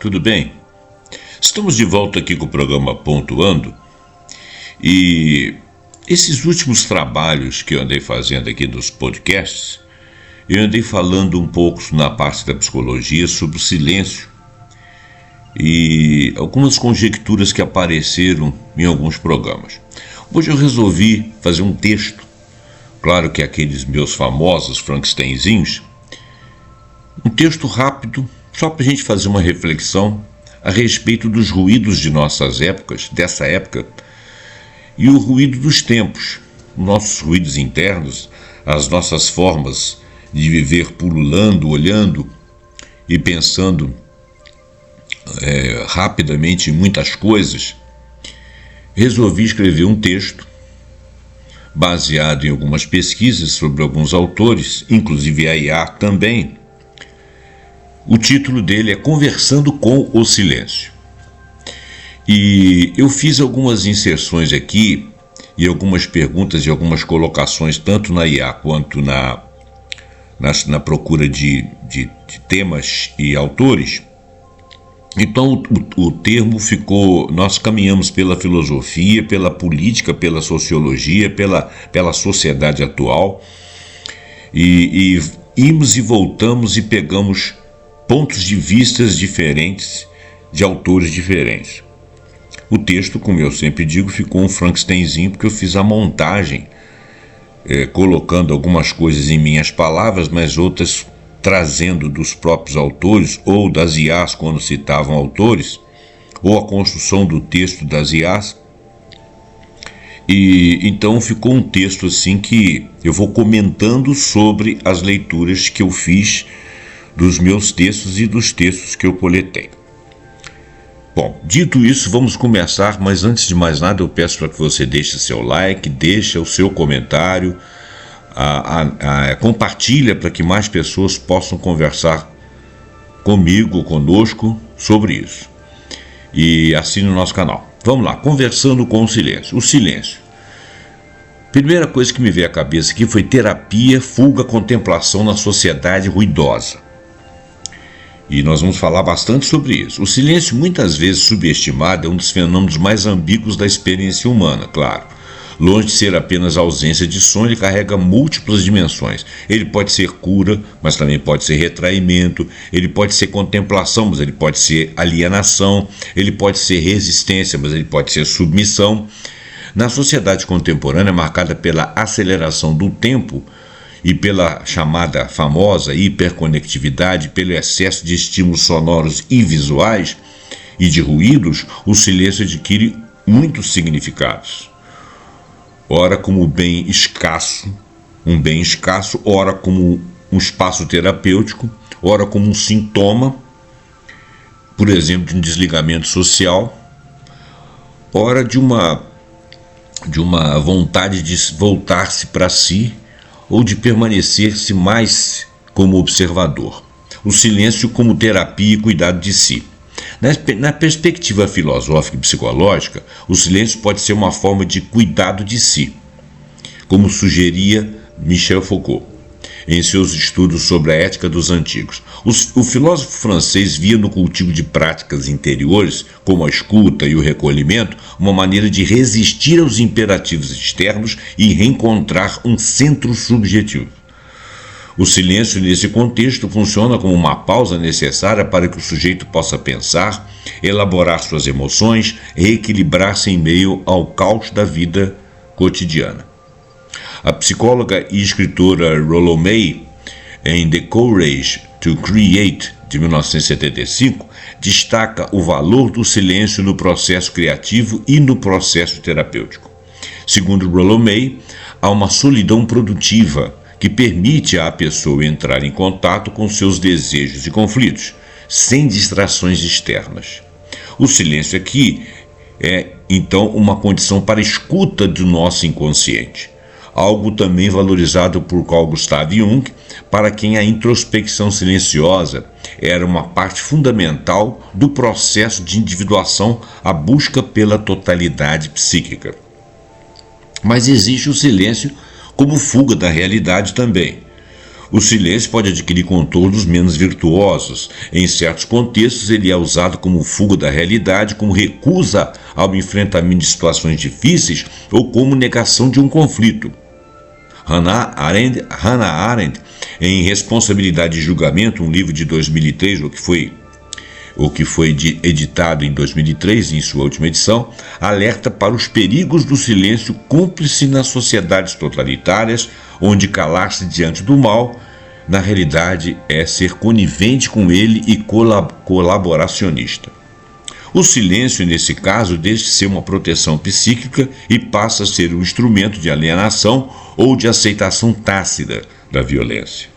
tudo bem? Estamos de volta aqui com o programa Pontuando e esses últimos trabalhos que eu andei fazendo aqui dos podcasts, eu andei falando um pouco na parte da psicologia sobre o silêncio e algumas conjecturas que apareceram em alguns programas. Hoje eu resolvi fazer um texto, claro que aqueles meus famosos Frankensteinzinhos, um texto rápido, só para a gente fazer uma reflexão a respeito dos ruídos de nossas épocas, dessa época, e o ruído dos tempos, nossos ruídos internos, as nossas formas de viver pululando, olhando e pensando rapidamente em muitas coisas. Resolvi escrever um texto baseado em algumas pesquisas sobre alguns autores, inclusive a IA também. O título dele é Conversando com o Silêncio. E eu fiz algumas inserções aqui e algumas perguntas e algumas colocações, tanto na IA quanto na procura de temas e autores. Então o termo ficou, nós caminhamos pela filosofia, pela política, pela sociologia, pela sociedade atual, e ímos e voltamos e pegamos pontos de vistas diferentes, de autores diferentes. O texto, como eu sempre digo, ficou um Frankensteinzinho, porque eu fiz a montagem, colocando algumas coisas em minhas palavras, mas outras trazendo dos próprios autores, ou das IAs quando citavam autores, ou a construção do texto das IAs. E então ficou um texto assim que eu vou comentando sobre as leituras que eu fiz dos meus textos e dos textos que eu coletei. Bom, dito isso, vamos começar, mas antes de mais nada eu peço para que você deixe seu like, deixe o seu comentário, compartilha para que mais pessoas possam conversar comigo, conosco sobre isso. E assine o nosso canal. Vamos lá, Conversando com o Silêncio. O silêncio. Primeira coisa que me veio à cabeça aqui foi terapia, fuga, contemplação na sociedade ruidosa. E nós vamos falar bastante sobre isso. O silêncio, muitas vezes subestimado, é um dos fenômenos mais ambíguos da experiência humana, claro. Longe de ser apenas ausência de som, ele carrega múltiplas dimensões. Ele pode ser cura, mas também pode ser retraimento. Ele pode ser contemplação, mas ele pode ser alienação. Ele pode ser resistência, mas ele pode ser submissão. Na sociedade contemporânea, marcada pela aceleração do tempo e pela chamada famosa hiperconectividade, pelo excesso de estímulos sonoros e visuais e de ruídos, o silêncio adquire muitos significados. Ora como um bem escasso, ora como um espaço terapêutico, ora como um sintoma, por exemplo, de um desligamento social, ora de uma vontade de voltar-se para si, ou de permanecer-se mais como observador. O silêncio como terapia e cuidado de si. Na perspectiva filosófica e psicológica, o silêncio pode ser uma forma de cuidado de si, como sugeria Michel Foucault em seus estudos sobre a ética dos antigos. O filósofo francês via no cultivo de práticas interiores, como a escuta e o recolhimento, uma maneira de resistir aos imperativos externos e reencontrar um centro subjetivo. O silêncio, nesse contexto, funciona como uma pausa necessária para que o sujeito possa pensar, elaborar suas emoções, reequilibrar-se em meio ao caos da vida cotidiana. A psicóloga e escritora Rollo May, em The Courage to Create, de 1975, destaca o valor do silêncio no processo criativo e no processo terapêutico. Segundo Rollo May, há uma solidão produtiva que permite à pessoa entrar em contato com seus desejos e conflitos, sem distrações externas. O silêncio aqui é, então, uma condição para a escuta do nosso inconsciente. Algo também valorizado por Carl Gustav Jung, para quem a introspecção silenciosa era uma parte fundamental do processo de individuação, a busca pela totalidade psíquica. Mas existe o silêncio como fuga da realidade também. O silêncio pode adquirir contornos menos virtuosos. Em certos contextos, ele é usado como fuga da realidade, como recusa ao enfrentamento de situações difíceis ou como negação de um conflito. Hannah Arendt, em Responsabilidade e Julgamento, um livro de 2003, o que foi editado em 2003, em sua última edição, alerta para os perigos do silêncio cúmplice nas sociedades totalitárias, onde calar-se diante do mal, na realidade, é ser conivente com ele e colaboracionista. O silêncio, nesse caso, deixa de ser uma proteção psíquica e passa a ser um instrumento de alienação ou de aceitação tácita da violência.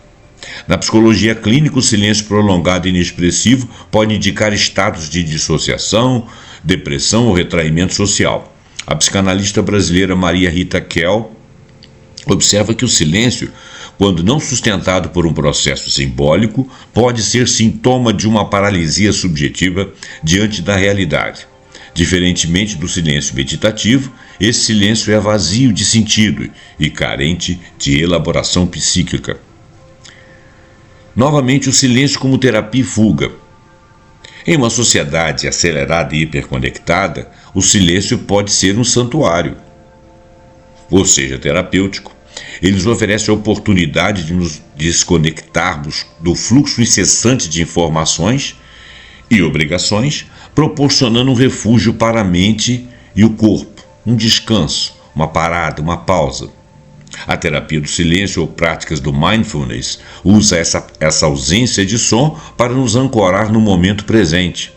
Na psicologia clínica, o silêncio prolongado e inexpressivo pode indicar estados de dissociação, depressão ou retraimento social. A psicanalista brasileira Maria Rita Kell observa que o silêncio, quando não sustentado por um processo simbólico, pode ser sintoma de uma paralisia subjetiva diante da realidade. Diferentemente do silêncio meditativo, esse silêncio é vazio de sentido e carente de elaboração psíquica. Novamente, o silêncio como terapia e fuga. Em uma sociedade acelerada e hiperconectada, o silêncio pode ser um santuário, ou seja, terapêutico. Ele nos oferece a oportunidade de nos desconectarmos do fluxo incessante de informações e obrigações, proporcionando um refúgio para a mente e o corpo, um descanso, uma parada, uma pausa. A terapia do silêncio ou práticas do mindfulness usa essa ausência de som para nos ancorar no momento presente.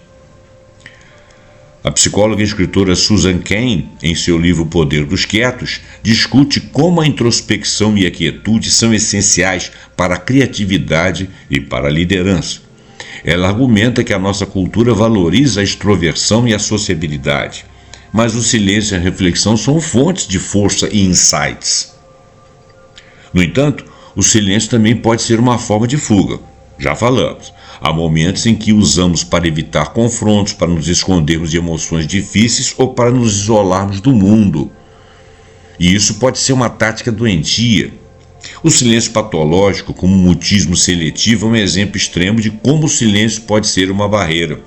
A psicóloga e escritora Susan Cain, em seu livro O Poder dos Quietos, discute como a introspecção e a quietude são essenciais para a criatividade e para a liderança. Ela argumenta que a nossa cultura valoriza a extroversão e a sociabilidade, mas o silêncio e a reflexão são fontes de força e insights. No entanto, o silêncio também pode ser uma forma de fuga. Já falamos. Há momentos em que usamos para evitar confrontos, para nos escondermos de emoções difíceis ou para nos isolarmos do mundo. E isso pode ser uma tática doentia. O silêncio patológico, como o mutismo seletivo, é um exemplo extremo de como o silêncio pode ser uma barreira.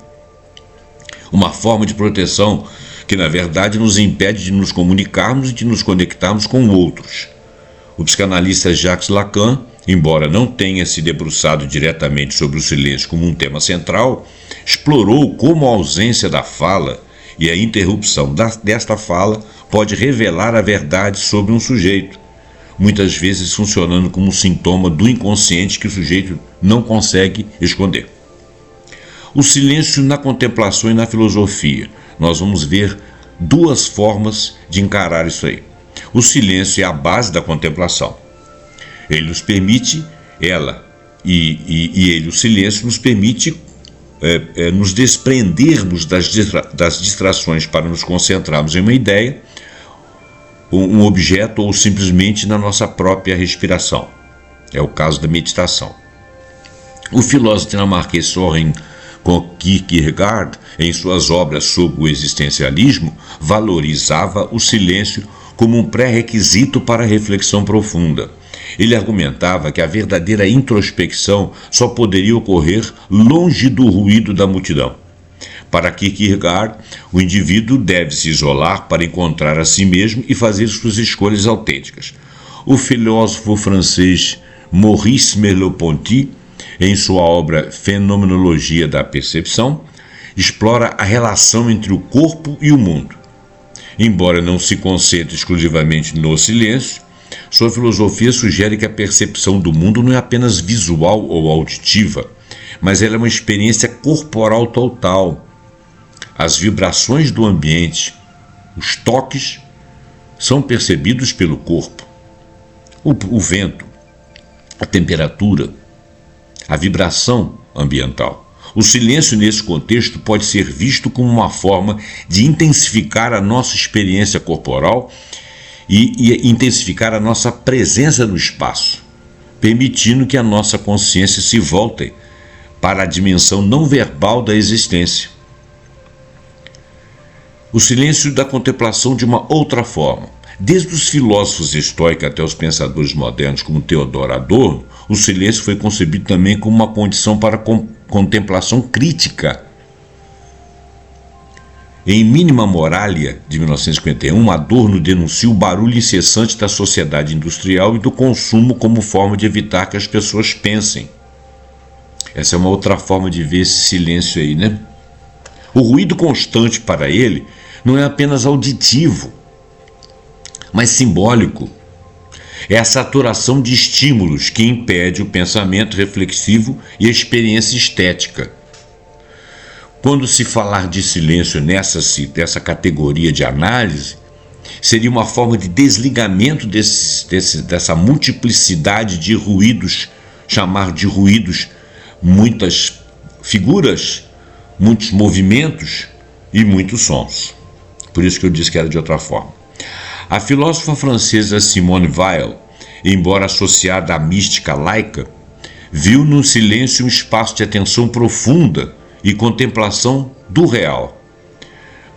Uma forma de proteção que, na verdade, nos impede de nos comunicarmos e de nos conectarmos com outros. O psicanalista Jacques Lacan, embora não tenha se debruçado diretamente sobre o silêncio como um tema central, explorou como a ausência da fala e a interrupção desta fala pode revelar a verdade sobre um sujeito, muitas vezes funcionando como um sintoma do inconsciente que o sujeito não consegue esconder. O silêncio na contemplação e na filosofia. Nós vamos ver duas formas de encarar isso aí. O silêncio é a base da contemplação. Ele nos permite, o silêncio nos permite nos desprendermos das distrações para nos concentrarmos em uma ideia, um objeto ou simplesmente na nossa própria respiração. É o caso da meditação. O filósofo dinamarquês Søren Kierkegaard, em suas obras sobre o existencialismo, valorizava o silêncio como um pré-requisito para a reflexão profunda. Ele argumentava que a verdadeira introspecção só poderia ocorrer longe do ruído da multidão. Para Kierkegaard, o indivíduo deve se isolar para encontrar a si mesmo e fazer suas escolhas autênticas. O filósofo francês Maurice Merleau-Ponty, em sua obra Fenomenologia da Percepção, explora a relação entre o corpo e o mundo. Embora não se concentre exclusivamente no silêncio, sua filosofia sugere que a percepção do mundo não é apenas visual ou auditiva, mas ela é uma experiência corporal total. As vibrações do ambiente, os toques, são percebidos pelo corpo. O vento, a temperatura, a vibração ambiental. O silêncio nesse contexto pode ser visto como uma forma de intensificar a nossa experiência corporal e intensificar a nossa presença no espaço, permitindo que a nossa consciência se volte para a dimensão não verbal da existência. O silêncio da contemplação de uma outra forma. Desde os filósofos estoicos até os pensadores modernos como Theodor Adorno, o silêncio foi concebido também como uma condição para contemplação crítica. Em Minima Moralia, de 1951, Adorno denuncia o barulho incessante da sociedade industrial e do consumo como forma de evitar que as pessoas pensem. Essa é uma outra forma de ver esse silêncio aí, né? O ruído constante para ele não é apenas auditivo, mas simbólico. É a saturação de estímulos que impede o pensamento reflexivo e a experiência estética. Quando se falar de silêncio dessa categoria de análise, seria uma forma de desligamento dessa multiplicidade de ruídos, chamar de ruídos muitas figuras, muitos movimentos e muitos sons. Por isso que eu disse que era de outra forma. A filósofa francesa Simone Weil, embora associada à mística laica, viu no silêncio um espaço de atenção profunda e contemplação do real.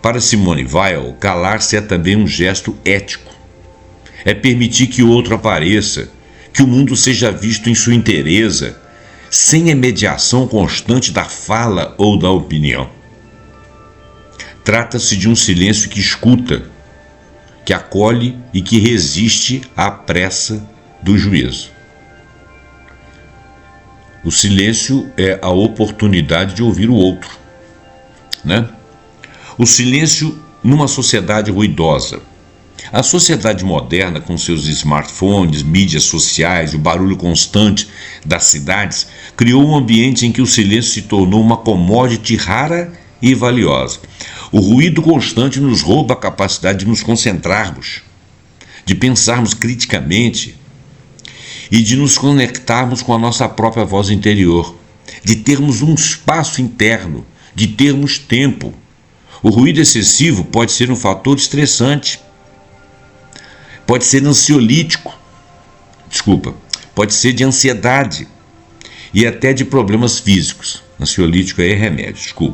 Para Simone Weil, calar-se é também um gesto ético. É permitir que o outro apareça, que o mundo seja visto em sua inteireza, sem a mediação constante da fala ou da opinião. Trata-se de um silêncio que escuta, que acolhe e que resiste à pressa do juízo. O silêncio é a oportunidade de ouvir o outro, né? O silêncio numa sociedade ruidosa. A sociedade moderna, com seus smartphones, mídias sociais e o barulho constante das cidades, criou um ambiente em que o silêncio se tornou uma commodity rara e valiosa. O ruído constante nos rouba a capacidade de nos concentrarmos, de pensarmos criticamente e de nos conectarmos com a nossa própria voz interior, de termos um espaço interno, de termos tempo. O ruído excessivo pode ser um fator estressante, pode ser ansiolítico, pode ser de ansiedade e até de problemas físicos. Ansiolítico é remédio,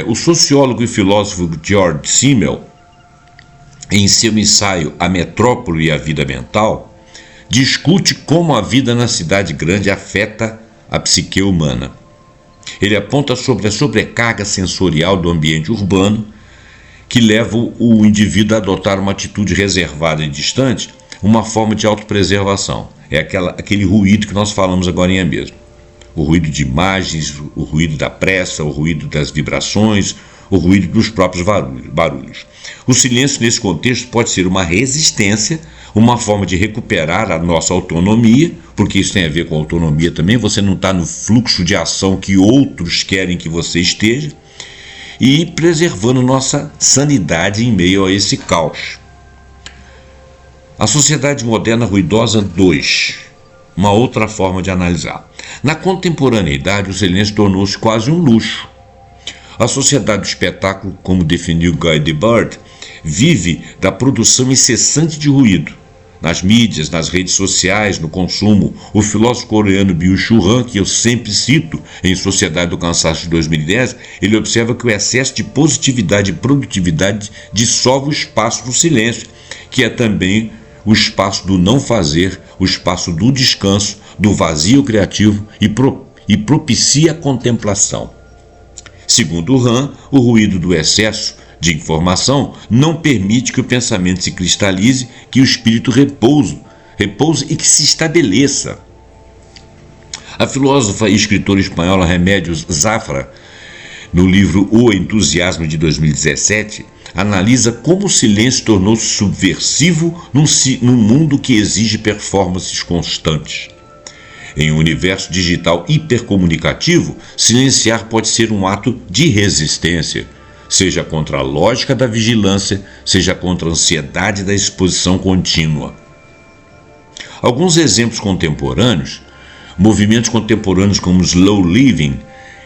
O sociólogo e filósofo George Simmel, em seu ensaio A Metrópole e a Vida Mental, discute como a vida na cidade grande afeta a psique humana. Ele aponta sobre a sobrecarga sensorial do ambiente urbano que leva o indivíduo a adotar uma atitude reservada e distante, uma forma de autopreservação. É aquele ruído que nós falamos agora mesmo. O ruído de imagens, o ruído da pressa, o ruído das vibrações, o ruído dos próprios barulhos. O silêncio nesse contexto pode ser uma resistência, uma forma de recuperar a nossa autonomia, porque isso tem a ver com autonomia também, você não está no fluxo de ação que outros querem que você esteja, e preservando nossa sanidade em meio a esse caos. A sociedade moderna ruidosa 2, uma outra forma de analisar. Na contemporaneidade, o silêncio tornou-se quase um luxo. A sociedade do espetáculo, como definiu Guy Debord, vive da produção incessante de ruído. Nas mídias, nas redes sociais, no consumo. O filósofo coreano Byung-Chul Han, que eu sempre cito em Sociedade do Cansaço de 2010, ele observa que o excesso de positividade e produtividade dissolve o espaço do silêncio, que é também o espaço do não fazer, o espaço do descanso, do vazio criativo e propicia a contemplação. Segundo Han, o ruído do excesso de informação não permite que o pensamento se cristalize, que o espírito repouse e que se estabeleça. A filósofa e escritora espanhola Remedios Zafra, no livro O Entusiasmo de 2017, analisa como o silêncio tornou-se subversivo num mundo que exige performances constantes. Em um universo digital hipercomunicativo, silenciar pode ser um ato de resistência, seja contra a lógica da vigilância, seja contra a ansiedade da exposição contínua. Alguns exemplos contemporâneos, movimentos contemporâneos como o slow living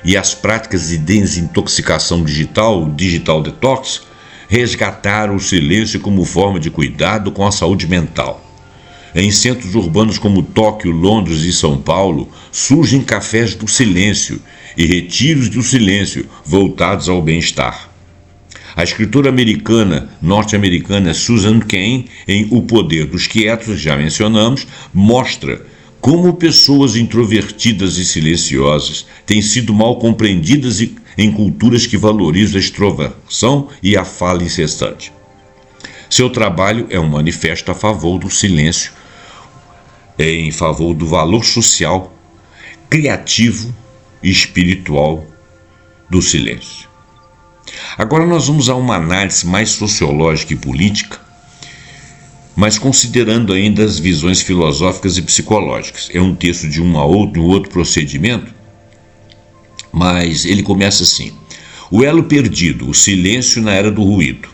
e as práticas de desintoxicação digital, digital detox, resgataram o silêncio como forma de cuidado com a saúde mental. Em centros urbanos como Tóquio, Londres e São Paulo, surgem cafés do silêncio e retiros do silêncio voltados ao bem-estar. A escritora norte-americana Susan Cain, em O Poder dos Quietos, já mencionamos, mostra Como pessoas introvertidas e silenciosas têm sido mal compreendidas em culturas que valorizam a extroversão e a fala incessante. Seu trabalho é um manifesto a favor do silêncio, em favor do valor social, criativo e espiritual do silêncio. Agora nós vamos a uma análise mais sociológica e política, mas considerando ainda as visões filosóficas e psicológicas. É um texto de um outro procedimento, mas ele começa assim: o elo perdido, o silêncio na era do ruído.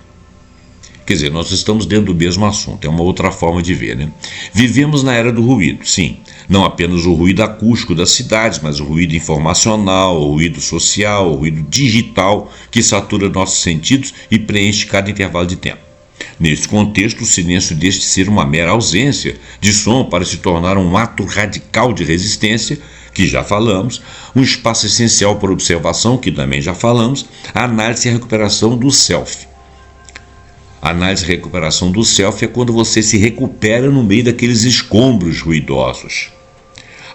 Quer dizer, nós estamos dentro do mesmo assunto, é uma outra forma de ver, né? Vivemos na era do ruído, sim. Não apenas o ruído acústico das cidades, mas o ruído informacional, o ruído social, o ruído digital, que satura nossos sentidos e preenche cada intervalo de tempo. Neste contexto, o silêncio deixa de ser uma mera ausência de som para se tornar um ato radical de resistência, que já falamos, um espaço essencial para observação, que também já falamos, a análise e a recuperação do self. A análise e recuperação do self é quando você se recupera no meio daqueles escombros ruidosos.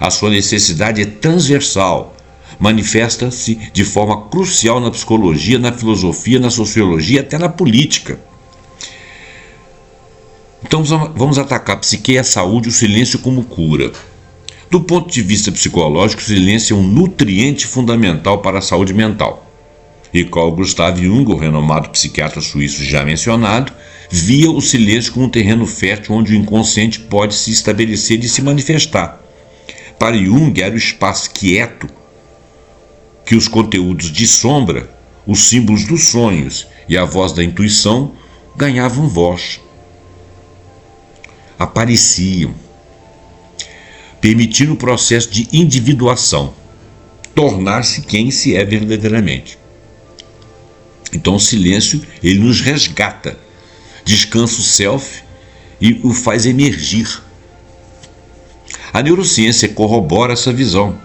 A sua necessidade é transversal, manifesta-se de forma crucial na psicologia, na filosofia, na sociologia, até na política. Então vamos atacar a psique e a saúde, o silêncio como cura. Do ponto de vista psicológico, o silêncio é um nutriente fundamental para a saúde mental. E Carl Gustav Jung, o renomado psiquiatra suíço já mencionado, via o silêncio como um terreno fértil onde o inconsciente pode se estabelecer e se manifestar. Para Jung era o espaço quieto que os conteúdos de sombra, os símbolos dos sonhos e a voz da intuição ganhavam voz. Apareciam, permitindo o processo de individuação, tornar-se quem se é verdadeiramente. Então o silêncio, ele nos resgata, descansa o self e o faz emergir. A neurociência corrobora essa visão.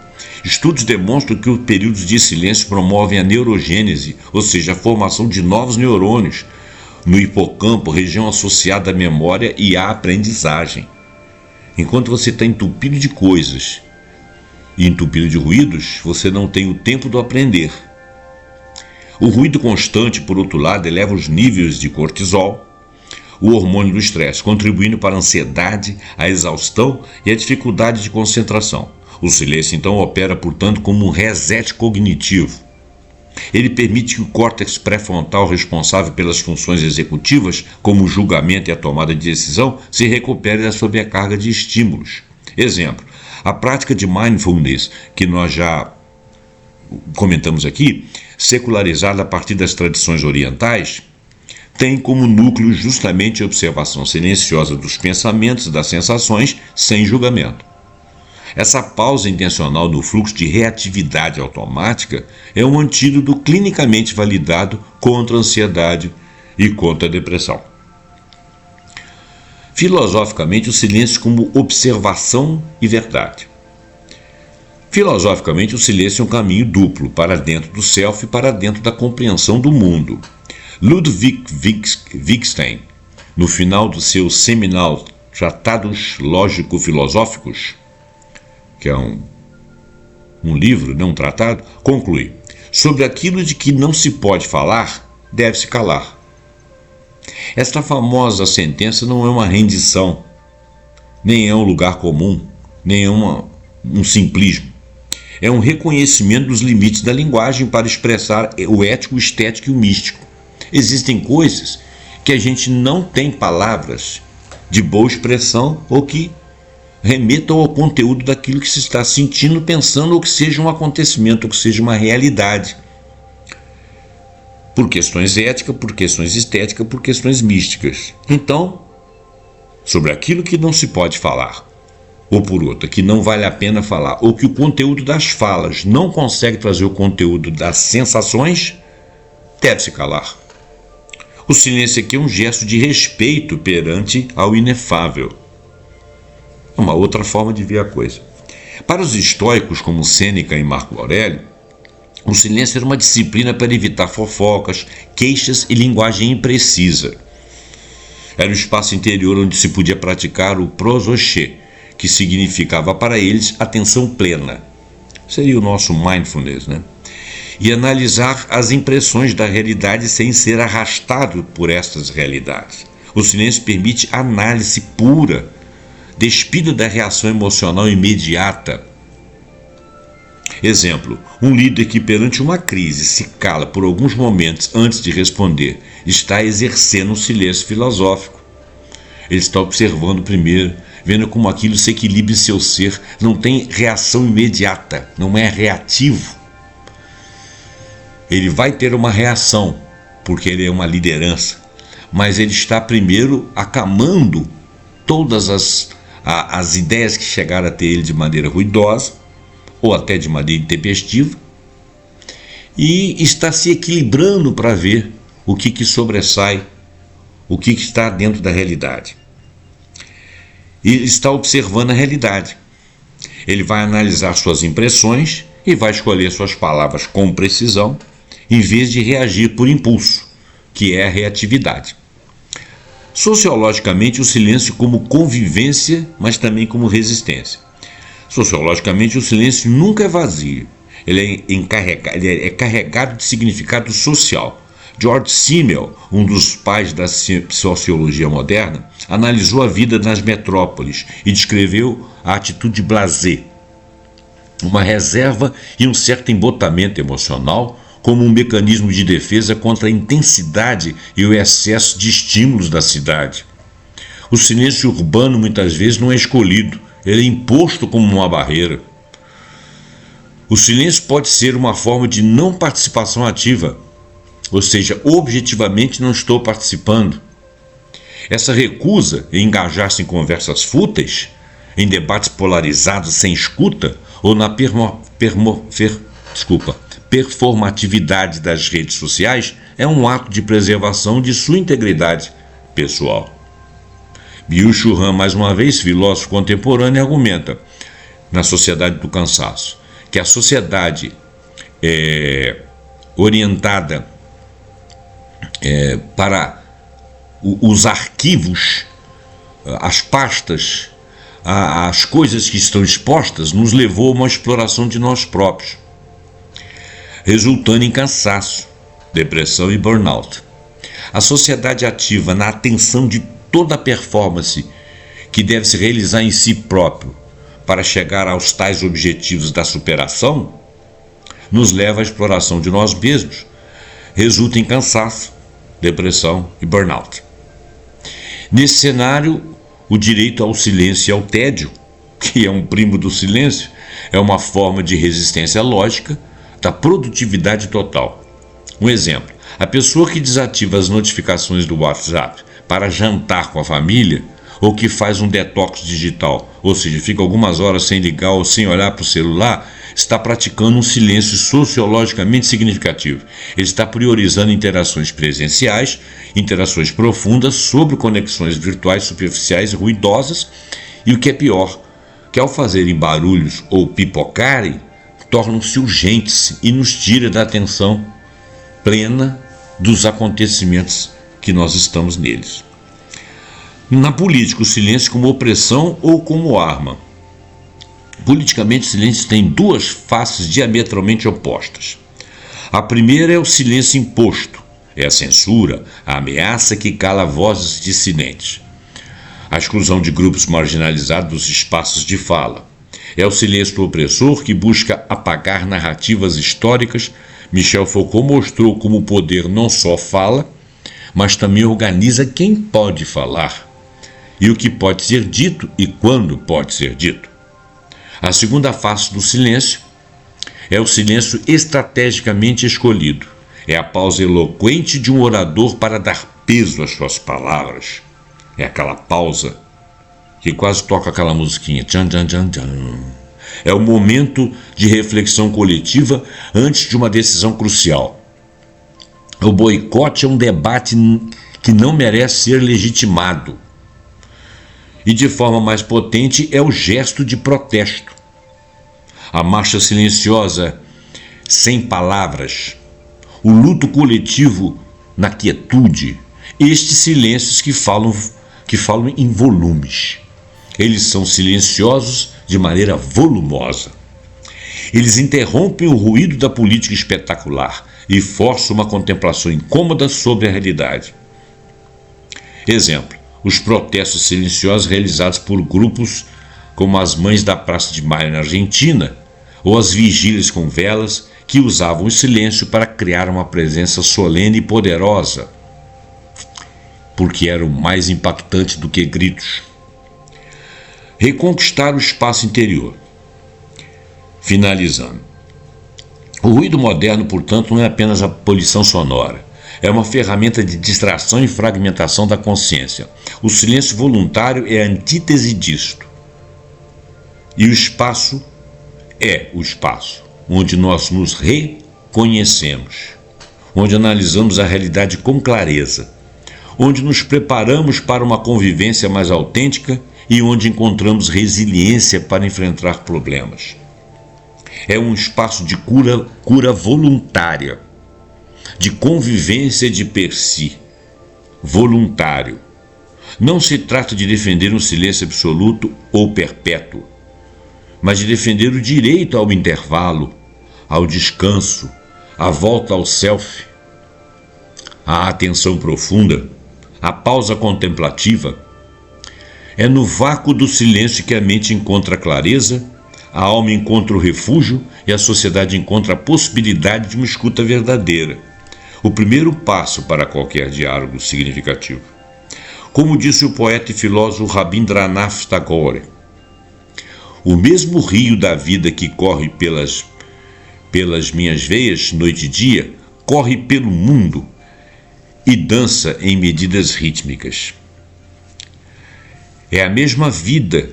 Estudos demonstram que os períodos de silêncio promovem a neurogênese, ou seja, a formação de novos neurônios no hipocampo, região associada à memória e à aprendizagem. Enquanto você está entupido de coisas e entupido de ruídos, você não tem o tempo do aprender. O ruído constante, por outro lado, eleva os níveis de cortisol, o hormônio do estresse, contribuindo para a ansiedade, a exaustão e a dificuldade de concentração. O silêncio, então, opera, portanto, como um reset cognitivo. Ele permite que o córtex pré-frontal, responsável pelas funções executivas, como o julgamento e a tomada de decisão, se recupere da sobrecarga de estímulos. Exemplo, a prática de mindfulness, que nós já comentamos aqui, secularizada a partir das tradições orientais, tem como núcleo justamente a observação silenciosa dos pensamentos e das sensações sem julgamento. Essa pausa intencional no fluxo de reatividade automática é um antídoto clinicamente validado contra a ansiedade e contra a depressão. Filosoficamente, o silêncio como observação e verdade. Filosoficamente, o silêncio é um caminho duplo, para dentro do self e para dentro da compreensão do mundo. Ludwig Wittgenstein, no final do seu seminal Tratados Lógico-Filosóficos, que é um livro, não um tratado, conclui: sobre aquilo de que não se pode falar, deve-se calar. Esta famosa sentença não é uma rendição, nem é um lugar comum, nem é um simplismo. É um reconhecimento dos limites da linguagem para expressar o ético, o estético e o místico. Existem coisas que a gente não tem palavras de boa expressão ou que remetam ao conteúdo daquilo que se está sentindo, pensando, ou que seja um acontecimento, ou que seja uma realidade. Por questões éticas, por questões estéticas, por questões místicas. Então, sobre aquilo que não se pode falar, ou por outra, que não vale a pena falar, ou que o conteúdo das falas não consegue trazer o conteúdo das sensações, deve-se calar. O silêncio aqui é um gesto de respeito perante ao inefável. Uma outra forma de ver a coisa. Para os estoicos, como Sêneca e Marco Aurélio, o silêncio era uma disciplina para evitar fofocas, queixas e linguagem imprecisa. Era o espaço interior onde se podia praticar o prosoché, que significava para eles atenção plena. Seria o nosso mindfulness, né? E analisar as impressões da realidade sem ser arrastado por estas realidades. O silêncio permite análise pura, despida da reação emocional imediata. Exemplo, um líder que perante uma crise se cala por alguns momentos antes de responder, está exercendo um silêncio filosófico. Ele está observando primeiro, vendo como aquilo se equilibra em seu ser, não tem reação imediata, não é reativo. Ele vai ter uma reação, porque ele é uma liderança, mas ele está primeiro acalmando todas as ideias que chegaram até ele de maneira ruidosa, ou até de maneira intempestiva, e está se equilibrando para ver o que sobressai, o que está dentro da realidade. E está observando a realidade. Ele vai analisar suas impressões e vai escolher suas palavras com precisão, em vez de reagir por impulso, que é a reatividade. Sociologicamente, o silêncio como convivência, mas também como resistência. Sociologicamente, o silêncio nunca é vazio. Ele é carregado de significado social. George Simmel, um dos pais da sociologia moderna, analisou a vida nas metrópoles e descreveu a atitude blasé, uma reserva e um certo embotamento emocional, como um mecanismo de defesa contra a intensidade e o excesso de estímulos da cidade. O silêncio urbano muitas vezes não é escolhido, ele é imposto como uma barreira. O silêncio pode ser uma forma de não participação ativa, ou seja, objetivamente não estou participando. Essa recusa em engajar-se em conversas fúteis, em debates polarizados sem escuta, ou na performatividade das redes sociais é um ato de preservação de sua integridade pessoal. Byung-Chul Han, mais uma vez, filósofo contemporâneo, argumenta na Sociedade do Cansaço que a sociedade orientada para os arquivos, as pastas, as coisas que estão expostas, nos levou a uma exploração de nós próprios, resultando em cansaço, depressão e burnout. A sociedade ativa na atenção de toda a performance que deve se realizar em si próprio para chegar aos tais objetivos da superação, nos leva à exploração de nós mesmos, resulta em cansaço, depressão e burnout. Nesse cenário, o direito ao silêncio e ao tédio, que é um primo do silêncio, é uma forma de resistência lógica da produtividade total. Um exemplo, a pessoa que desativa as notificações do WhatsApp para jantar com a família, ou que faz um detox digital, ou seja, fica algumas horas sem ligar ou sem olhar para o celular, está praticando um silêncio sociologicamente significativo. Ele está priorizando interações presenciais, interações profundas sobre conexões virtuais superficiais e ruidosas, e o que é pior, que ao fazerem barulhos ou pipocarem, tornam-se urgentes e nos tira da atenção plena dos acontecimentos que nós estamos neles. Na política, o silêncio como opressão ou como arma. Politicamente, o silêncio tem duas faces diametralmente opostas. A primeira é o silêncio imposto, é a censura, a ameaça que cala vozes dissidentes. A exclusão de grupos marginalizados dos espaços de fala. É o silêncio do opressor que busca apagar narrativas históricas. Michel Foucault mostrou como o poder não só fala, mas também organiza quem pode falar, e o que pode ser dito e quando pode ser dito. A segunda face do silêncio é o silêncio estrategicamente escolhido. É a pausa eloquente de um orador para dar peso às suas palavras. É aquela pausa que quase toca aquela musiquinha. Tchan, tchan, tchan, tchan. É o momento de reflexão coletiva antes de uma decisão crucial. O boicote é um debate que não merece ser legitimado. E de forma mais potente é o gesto de protesto. A marcha silenciosa sem palavras. O luto coletivo na quietude. Estes silêncios que falam em volumes. Eles são silenciosos de maneira volumosa. Eles interrompem o ruído da política espetacular e forçam uma contemplação incômoda sobre a realidade. Exemplo: os protestos silenciosos realizados por grupos como as Mães da Praça de Maio na Argentina, ou as vigílias com velas que usavam o silêncio para criar uma presença solene e poderosa, porque eram mais impactantes do que gritos. Reconquistar o espaço interior. Finalizando. O ruído moderno, portanto, não é apenas a poluição sonora. É uma ferramenta de distração e fragmentação da consciência. O silêncio voluntário é a antítese disto. E o espaço é o espaço onde nós nos reconhecemos, onde analisamos a realidade com clareza, onde nos preparamos para uma convivência mais autêntica e onde encontramos resiliência para enfrentar problemas. É um espaço de cura voluntária, de convivência de per si, voluntário. Não se trata de defender um silêncio absoluto ou perpétuo, mas de defender o direito ao intervalo, ao descanso, à volta ao self, à atenção profunda, à pausa contemplativa. É no vácuo do silêncio que a mente encontra a clareza, a alma encontra o refúgio e a sociedade encontra a possibilidade de uma escuta verdadeira. O primeiro passo para qualquer diálogo significativo. Como disse o poeta e filósofo Rabindranath Tagore, o mesmo rio da vida que corre pelas minhas veias, noite e dia, corre pelo mundo e dança em medidas rítmicas. É a mesma vida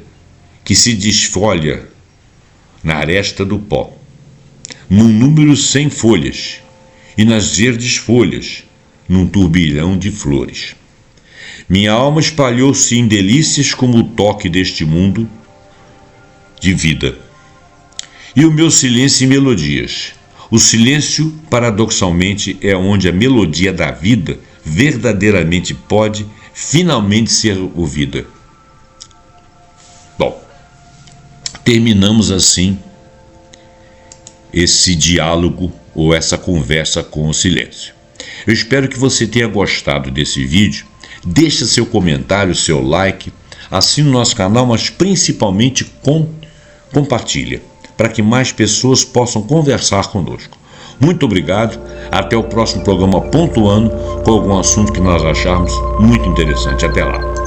que se desfolha na aresta do pó, num número sem folhas, e nas verdes folhas, num turbilhão de flores. Minha alma espalhou-se em delícias como o toque deste mundo de vida. E o meu silêncio em melodias. O silêncio, paradoxalmente, é onde a melodia da vida verdadeiramente pode finalmente ser ouvida. Bom, terminamos assim esse diálogo ou essa conversa com o silêncio. Eu espero que você tenha gostado desse vídeo. Deixe seu comentário, seu like, assine o nosso canal, mas principalmente compartilha, para que mais pessoas possam conversar conosco. Muito obrigado, até o próximo programa pontuando com algum assunto que nós acharmos muito interessante. Até lá.